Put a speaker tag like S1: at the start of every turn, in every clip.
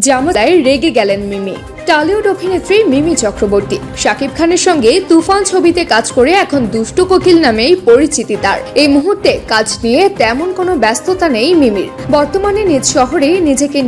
S1: জামাতায় রেগে গেলেন মিমি। টলিউড অভিনেত্রী মিমি চক্রবর্তী শাকিব খানের সঙ্গে তুফান ছবিতে কাজ করে এখন দুষ্টু কোকিল নামেই পরিচিতি তার। এই মুহূর্তে কাজ নিয়ে তেমন কোনো ব্যস্ততা নেই মিমির। বর্তমানে নিজ শহরে নিজেকে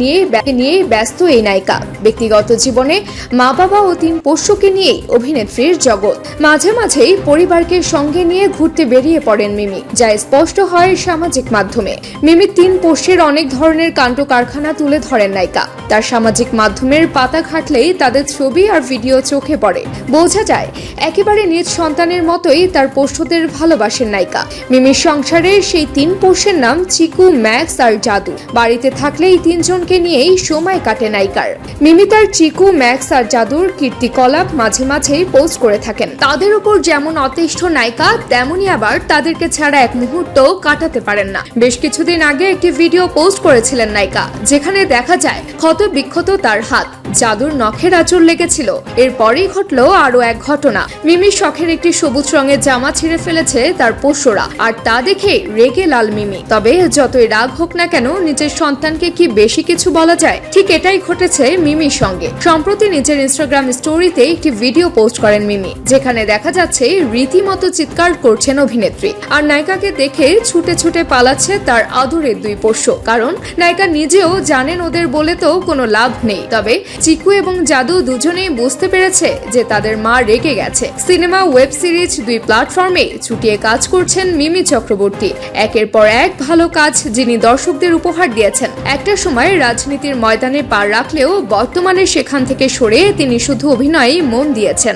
S1: নিয়ে ব্যস্ত এই নায়িকা। ব্যক্তিগত জীবনে মা বাবা ও 3 পোষ্যকে নিয়েই অভিনেত্রীর জগৎ। মাঝে মাঝেই পরিবারকে সঙ্গে নিয়ে ঘুরতে বেরিয়ে পড়েন মিমি, যা স্পষ্ট হয় সামাজিক মাধ্যমে। মিমি 3 পোষ্যের অনেক ধরনের কাণ্ড কারখানা তুলে ধরেন নায়িকা। তার সামাজিক মাধ্যমের পাতা ঘাটলেই তাদের ছবি আর ভিডিও চোখে পড়ে। বোঝা যায় একেবারে নিজ সন্তানের মতোই তার পোষ্যদের ভালোবাসেন নায়িকা। মিমির সংসারে সেই 3 পোষ্যের নাম চিকু, ম্যাক্স আর জাদু। বাড়িতে থাকলে এই 3 জনকে নিয়েই সময় কাটে নায়িকার। মিমি তার চিকু, ম্যাক্স আর জাদুর কীর্তিকলাপ মাঝে মাঝেই পোস্ট করে থাকেন। তাদের উপর যেমন অতিষ্ঠ নায়িকা, তেমনি আবার তাদেরকে ছাড়া এক মুহূর্ত কাটাতে পারেন না। বেশ কিছুদিন আগে একটি ভিডিও পোস্ট করেছিলেন নায়িকা, যেখানে দেখা যায় ক্ষত বিক্ষত তার হাত, জাদুর নখের আঁচড় লেগেছিল। এরপরেই ঘটলো আরো এক ঘটনা। মিমির শখের একটি সবুজ রঙের জামা ছিঁড়ে ফেলেছে তার পোষ্যরা, আর তা দেখে রেগে লাল মিমি। তবে যতই রাগ হোক না কেন, নিজের সন্তানকে কি বেশি কিছু বলা যায়? ঠিক এটাই ঘটেছে মিমির সঙ্গে। সম্প্রতি নিজের ইনস্টাগ্রাম স্টোরিতে একটি ভিডিও পোস্ট করেন মিমি, যেখানে দেখা যাচ্ছে রীতিমতো চিৎকার করছেন অভিনেত্রী। আর নায়িকাকে দেখে ছুটে ছুটে পালাচ্ছে তার আদরের 2 পোষ্য। কারণ নায়িকা নিজেও জানেন ওদের বলে তো কোনো লাভ নেই। তবে চিকু এবং জাদু দুজনেই বুঝতে পেরেছে যে তাদের মা রেগে গেছে। সিনেমা, ওয়েব সিরিজ 2 প্ল্যাটফর্মে ছুটিয়ে কাজ করছেন মিমি চক্রবর্তী। একের পর এক ভালো কাজ যিনি দর্শকদের উপহার দিয়েছেন। একটা সময় রাজনীতির ময়দানে পা রাখলেও বর্তমানে সেখান থেকে সরে তিনি শুধু অভিনয়েই মন দিয়েছেন।